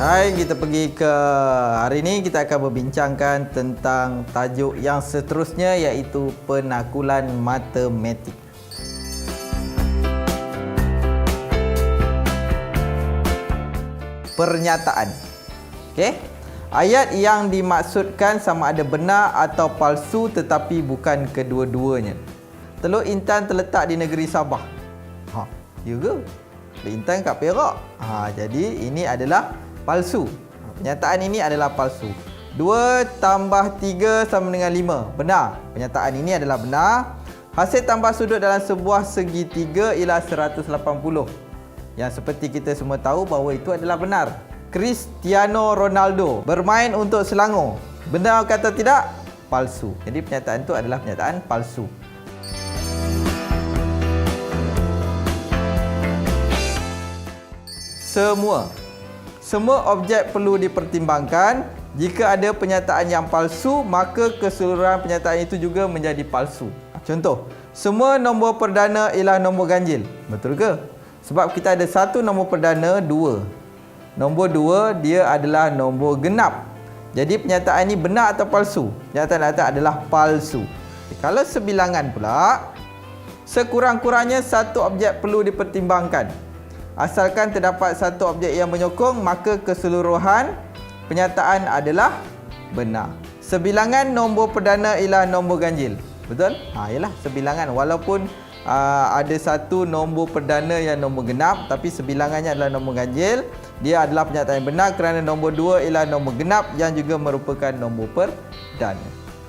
Hai, kita pergi ke hari ini kita akan berbincangkan tentang tajuk yang seterusnya iaitu penakulan matematik. Pernyataan. Okey. Ayat yang dimaksudkan sama ada benar atau palsu tetapi bukan kedua-duanya. Teluk Intan terletak di negeri Sabah. Ya ke? Teluk Intan kat Perak. Jadi ini adalah palsu. Pernyataan ini adalah palsu. 2 tambah 3 sama dengan 5. Benar. Pernyataan ini adalah benar. Hasil tambah sudut dalam sebuah segitiga ialah 180. Yang seperti kita semua tahu bahawa itu adalah benar. Cristiano Ronaldo bermain untuk Selangor. Benar kata tidak? Palsu. Jadi pernyataan itu adalah pernyataan palsu. Semua objek perlu dipertimbangkan. Jika ada pernyataan yang palsu, maka keseluruhan pernyataan itu juga menjadi palsu. Contoh, semua nombor perdana ialah nombor ganjil. Betul ke? Sebab kita ada satu nombor perdana, 2. Nombor 2 dia adalah nombor genap. Jadi pernyataan ini benar atau palsu? Pernyataan adalah palsu. Kalau sebilangan pula, sekurang-kurangnya satu objek perlu dipertimbangkan. Asalkan terdapat satu objek yang menyokong, maka keseluruhan pernyataan adalah benar. Sebilangan nombor perdana ialah nombor ganjil. Betul? Ialah sebilangan. Walaupun ada satu nombor perdana yang nombor genap, tapi sebilangannya adalah nombor ganjil. Dia adalah pernyataan yang benar kerana nombor 2 ialah nombor genap yang juga merupakan nombor perdana.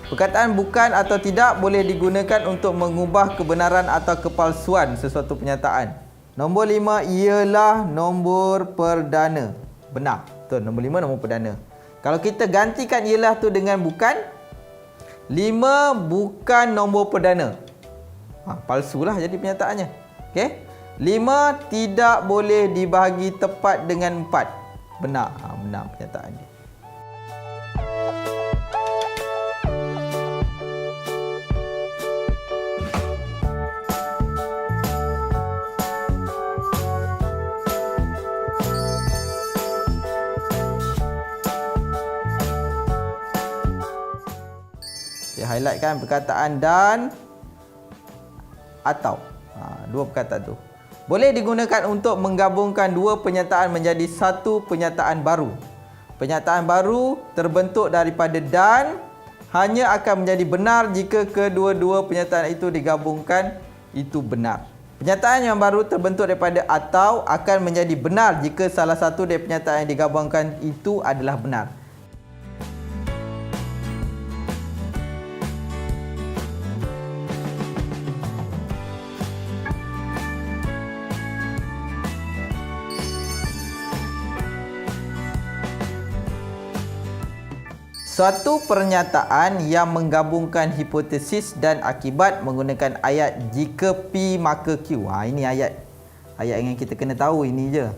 Perkataan bukan atau tidak boleh digunakan untuk mengubah kebenaran atau kepalsuan sesuatu pernyataan. Nombor 5 ialah nombor perdana. Benar. Betul, nombor 5 nombor perdana. Kalau kita gantikan ialah tu dengan bukan, 5 bukan nombor perdana. Palsulah jadi pernyataannya. Okey. 5 tidak boleh dibahagi tepat dengan 4. Benar. Benar pernyataan dia. Highlightkan perkataan dan atau. Dua perkataan tu boleh digunakan untuk menggabungkan dua pernyataan menjadi satu pernyataan baru. Pernyataan baru terbentuk daripada dan hanya akan menjadi benar jika kedua-dua pernyataan itu digabungkan itu benar. Pernyataan yang baru terbentuk daripada atau akan menjadi benar jika salah satu dari pernyataan yang digabungkan itu adalah benar. Suatu pernyataan yang menggabungkan hipotesis dan akibat menggunakan ayat jika P maka Q. Ini ayat yang kita kena tahu ini je.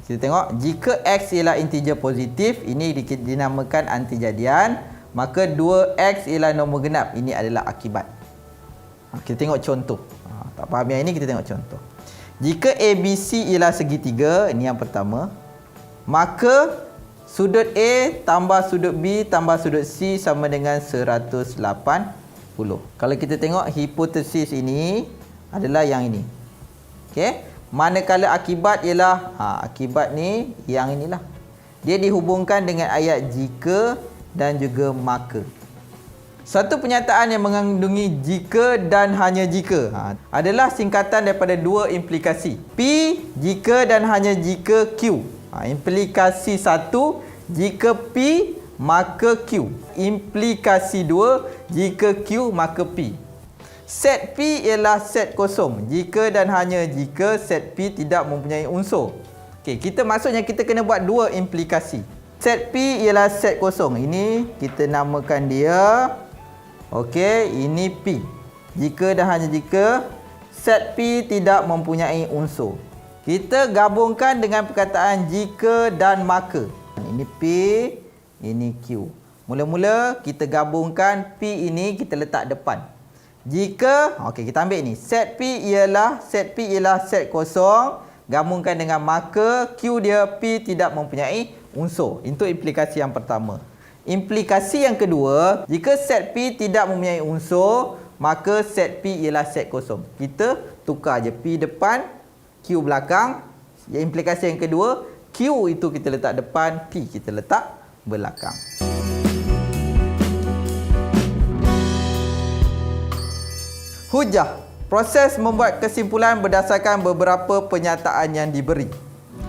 Kita tengok, jika X ialah integer positif, ini dinamakan antijadian, maka 2X ialah nombor genap, ini adalah akibat. Kita tengok contoh. Tak faham yang ini, kita tengok contoh. Jika ABC ialah segitiga, ini yang pertama, maka sudut A tambah sudut B tambah sudut C sama dengan 180. Kalau kita tengok hipotesis ini adalah yang ini. Okey. Manakala akibat ialah akibat ni yang inilah. Dia dihubungkan dengan ayat jika dan juga maka. Satu pernyataan yang mengandungi jika dan hanya jika adalah singkatan daripada dua implikasi. P jika dan hanya jika Q. Implikasi 1, jika P maka Q. Implikasi 2, jika Q maka P. Set P ialah set kosong. Jika dan hanya jika set P tidak mempunyai unsur. Okey, maksudnya kita kena buat dua implikasi. Set P ialah set kosong. Ini kita namakan dia. Okey, ini P. Jika dan hanya jika set P tidak mempunyai unsur. Kita gabungkan dengan perkataan jika dan maka. Ini P, ini Q. Mula-mula kita gabungkan P ini kita letak depan. Jika, okey kita ambil ni. Set P ialah set kosong gabungkan dengan marker Q dia P tidak mempunyai unsur. Itu implikasi yang pertama. Implikasi yang kedua, jika set P tidak mempunyai unsur, maka set P ialah set kosong. Kita tukar je P depan, Q belakang. Implikasi yang kedua, Q itu kita letak depan, P kita letak belakang. Hujah. Proses membuat kesimpulan berdasarkan beberapa pernyataan yang diberi.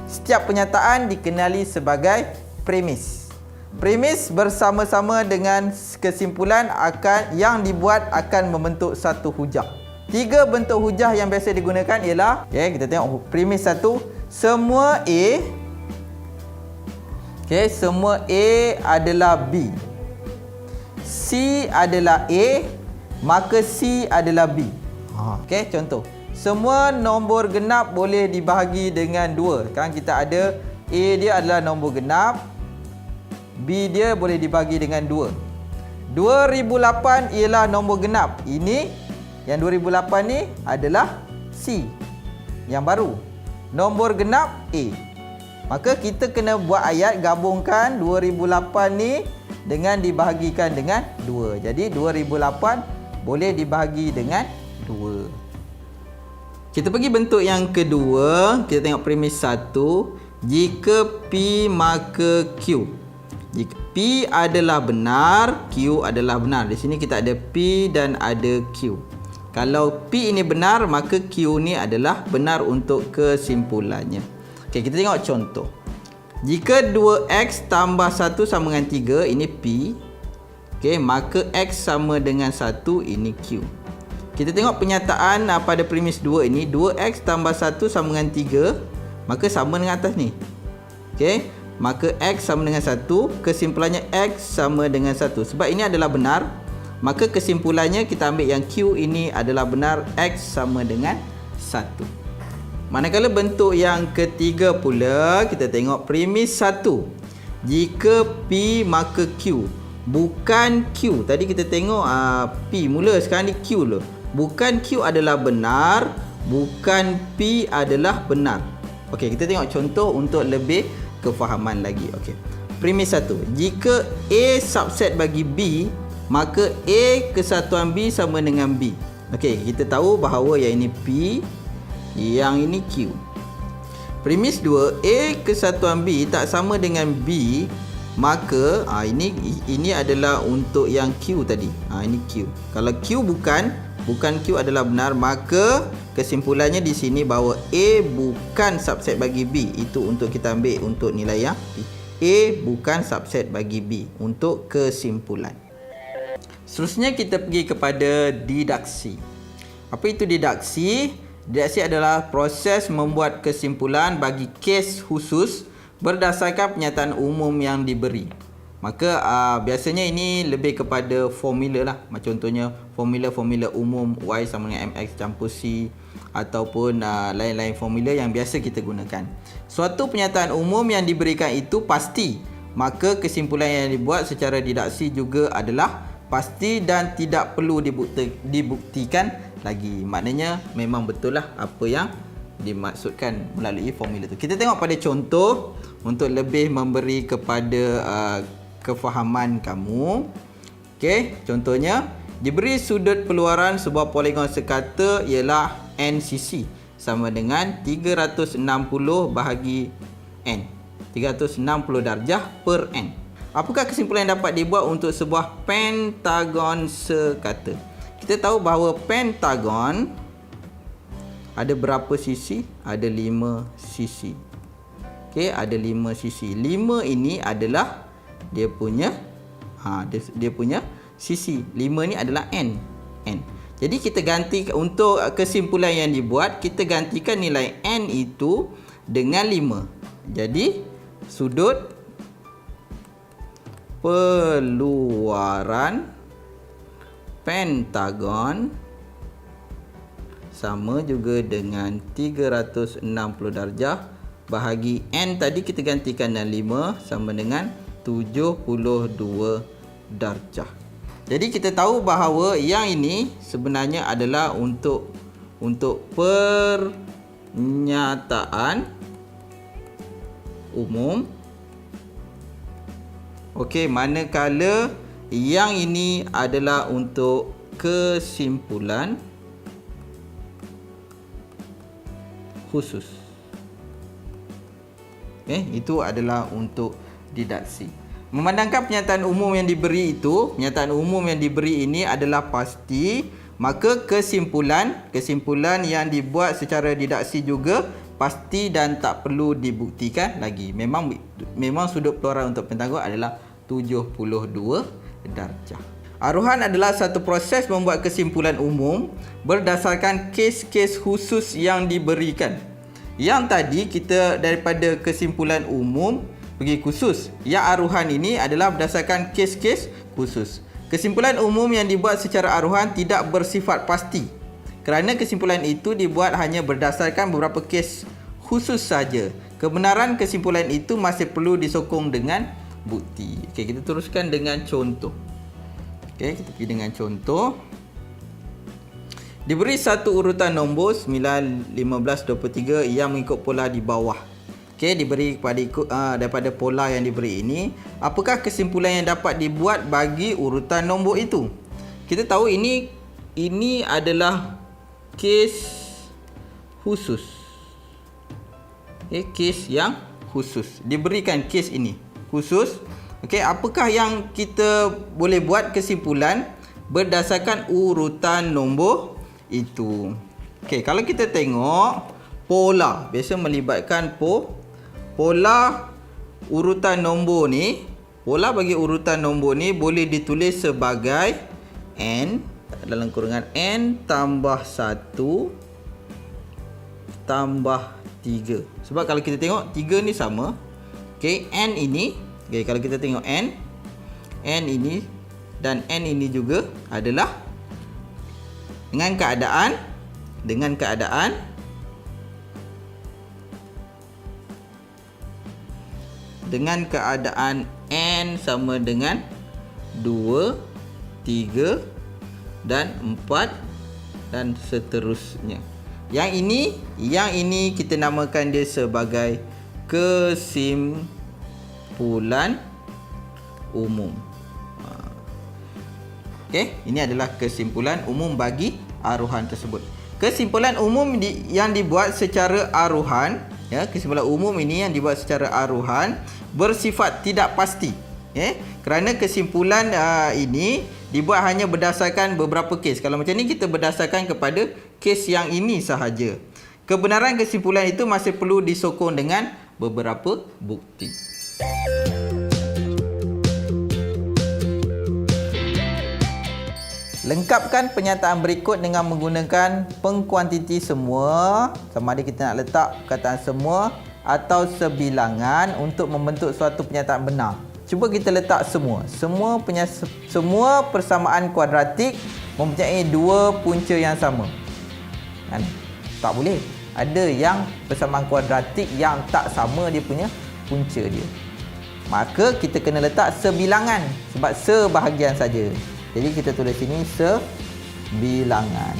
Setiap pernyataan dikenali sebagai premis. Premis bersama-sama dengan kesimpulan yang dibuat akan membentuk satu hujah. 3 bentuk hujah yang biasa digunakan ialah, kita tengok premis 1, semua A, semua A adalah B. C adalah A, maka C adalah B. Contoh. Semua nombor genap boleh dibahagi dengan 2. Sekarang kita ada A dia adalah nombor genap, B dia boleh dibagi dengan 2. 2008 ialah nombor genap. Ini yang 2008 ni adalah C yang baru. Nombor genap A. Maka kita kena buat ayat gabungkan 2008 ni dengan dibahagikan dengan 2. Jadi 2008 boleh dibahagi dengan 2. Kita pergi bentuk yang kedua. Kita tengok premis 1. Jika P maka Q. Jika P adalah benar, Q adalah benar. Di sini kita ada P dan ada Q. Kalau P ini benar, maka Q ni adalah benar untuk kesimpulannya. Okey, kita tengok contoh. Jika 2x tambah 1 sama dengan 3, ini P. Okey, maka x sama dengan 1, ini Q. Kita tengok pernyataan pada premis 2 ini, 2x tambah 1 sama dengan 3, maka sama dengan atas ni. Okey, maka x sama dengan 1, kesimpulannya x sama dengan 1. Sebab ini adalah benar, maka kesimpulannya kita ambil yang Q ini adalah benar, x sama dengan 1. Manakala bentuk yang ketiga pula, kita tengok premis 1. Jika P maka Q. Bukan Q. Tadi kita tengok P mula, sekarang ni Q dulu. Bukan Q adalah benar, bukan P adalah benar. Okey, kita tengok contoh untuk lebih kefahaman lagi. Okey. Premis 1. Jika A subset bagi B, maka A kesatuan B sama dengan B. Okey, kita tahu bahawa yang ini P, yang ini Q. Premis 2, A kesatuan B tak sama dengan B, maka ini adalah untuk yang Q tadi. Ini Q. Kalau Q bukan Q adalah benar, maka kesimpulannya di sini bahawa A bukan subset bagi B. Itu untuk kita ambil untuk nilai yang P. A bukan subset bagi B untuk kesimpulan. Seterusnya kita pergi kepada didaksi. Apa itu didaksi? Didaksi adalah proses membuat kesimpulan bagi kes khusus berdasarkan pernyataan umum yang diberi. Maka biasanya ini lebih kepada formula lah. Macam contohnya formula umum Y sama dengan MX campur C, ataupun lain-lain formula yang biasa kita gunakan. Suatu pernyataan umum yang diberikan itu pasti, maka kesimpulan yang dibuat secara didaksi juga adalah pasti dan tidak perlu dibuktikan lagi. Maknanya memang betul lah apa yang dimaksudkan melalui formula itu. Kita tengok pada contoh untuk lebih memberi kepada kefahaman kamu. Okey, contohnya diberi sudut peluaran sebuah poligon sekata ialah n sisi sama dengan 360 bahagi n. 360 darjah per n. Apakah kesimpulan yang dapat dibuat untuk sebuah pentagon sekata? Kita tahu bahawa pentagon ada berapa sisi? Ada 5 sisi. Okey, ada 5 sisi. 5 ini adalah dia punya sisi. 5 ni adalah n. Jadi kita ganti untuk kesimpulan yang dibuat, kita gantikan nilai n itu dengan 5. Jadi sudut peluaran pentagon sama juga dengan 360 darjah bahagi n tadi kita gantikan dengan 5 sama dengan 72 darjah. Jadi kita tahu bahawa yang ini sebenarnya adalah untuk pernyataan umum. Okey, manakala yang ini adalah untuk kesimpulan khusus. Itu adalah untuk didaksi. Memandangkan pernyataan umum yang diberi ini adalah pasti, maka kesimpulan yang dibuat secara didaksi juga pasti dan tak perlu dibuktikan lagi. Memang sudut plural untuk pentangguh adalah 72 darjah. Aruhan adalah satu proses membuat kesimpulan umum berdasarkan kes-kes khusus yang diberikan. Yang tadi kita daripada kesimpulan umum pergi khusus. Yang aruhan ini adalah berdasarkan kes-kes khusus. Kesimpulan umum yang dibuat secara aruhan tidak bersifat pasti, kerana kesimpulan itu dibuat hanya berdasarkan beberapa kes khusus saja. Kebenaran kesimpulan itu masih perlu disokong dengan bukti. Okey, kita teruskan dengan contoh. Okey, kita pergi dengan contoh. Diberi satu urutan nombor 9, 15, 23 yang mengikut pola di bawah. Okey, diberi daripada pola yang diberi ini, apakah kesimpulan yang dapat dibuat bagi urutan nombor itu? Kita tahu ini adalah kes khusus. Kes yang khusus. Diberikan kes ini khusus. Okey, apakah yang kita boleh buat kesimpulan berdasarkan urutan nombor itu? Okey, kalau kita tengok pola, biasa melibatkan pola urutan nombor ni. Pola bagi urutan nombor ni boleh ditulis sebagai n dalam kurungan n tambah 1 tambah 3. Sebab kalau kita tengok 3 ni sama. Okey, n ini, kalau kita tengok n ini dan n ini juga adalah dengan keadaan n sama dengan 2, 3 dan 4 dan seterusnya. Yang ini kita namakan dia sebagai kesimpulan umum. Okey, ini adalah kesimpulan umum bagi aruhan tersebut. Kesimpulan umum yang dibuat secara aruhan, kesimpulan umum ini yang dibuat secara aruhan bersifat tidak pasti. Kerana kesimpulan ini dibuat hanya berdasarkan beberapa kes. Kalau macam ni kita berdasarkan kepada kes yang ini sahaja. Kebenaran kesimpulan itu masih perlu disokong dengan beberapa bukti. Lengkapkan pernyataan berikut dengan menggunakan pengkuantiti semua. Sama ada kita nak letak perkataan semua atau sebilangan untuk membentuk suatu pernyataan benar. Cuba kita letak semua. Semua persamaan kuadratik mempunyai dua punca yang sama. Kan? Tak boleh. Ada yang persamaan kuadratik yang tak sama dia punya punca dia. Maka kita kena letak sebilangan sebab sebahagian saja. Jadi kita tulis sini sebilangan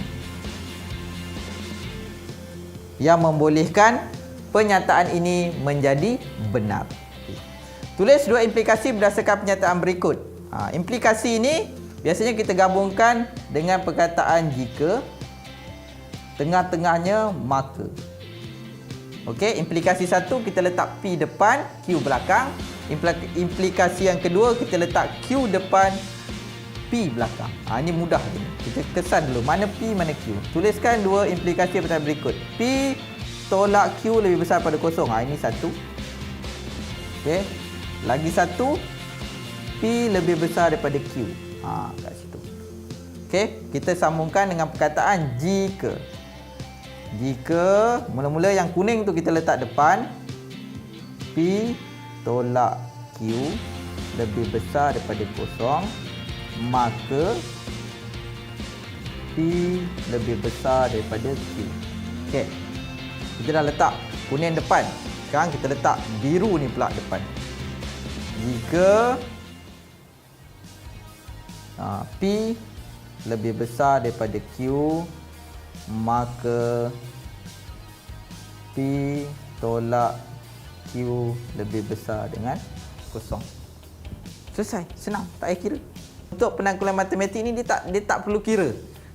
yang membolehkan pernyataan ini menjadi benar. Tulis dua implikasi berdasarkan pernyataan berikut. Implikasi ini biasanya kita gabungkan dengan perkataan jika, tengah-tengahnya maka. Okey, implikasi satu kita letak P depan, Q belakang. Implikasi yang kedua kita letak Q depan, P belakang. Ini mudah je. Kita kesan dulu mana P mana Q. Tuliskan dua implikasi perkataan berikut. P tolak Q lebih besar pada kosong. Ini satu. Okey. Lagi satu, P lebih besar daripada Q. Kat situ. Okey, kita sambungkan dengan perkataan jika. Jika mula-mula yang kuning tu kita letak depan, P tolak Q lebih besar daripada kosong, maka P lebih besar daripada Q. Okey. Kita dah letak kuning depan. Sekarang kita letak biru ni pula depan. Jika P lebih besar daripada Q, maka P tolak Q lebih besar dengan kosong. Selesai, senang, tak payah kira. Untuk penanggulangan matematik ni dia tak perlu kira.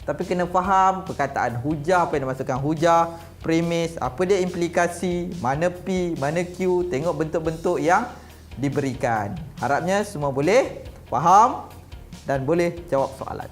Tapi kena faham perkataan hujah, apa yang dimaksudkan hujah, premis, apa dia implikasi, mana P, mana Q, tengok bentuk-bentuk yang diberikan. Harapnya semua boleh faham dan boleh jawab soalan.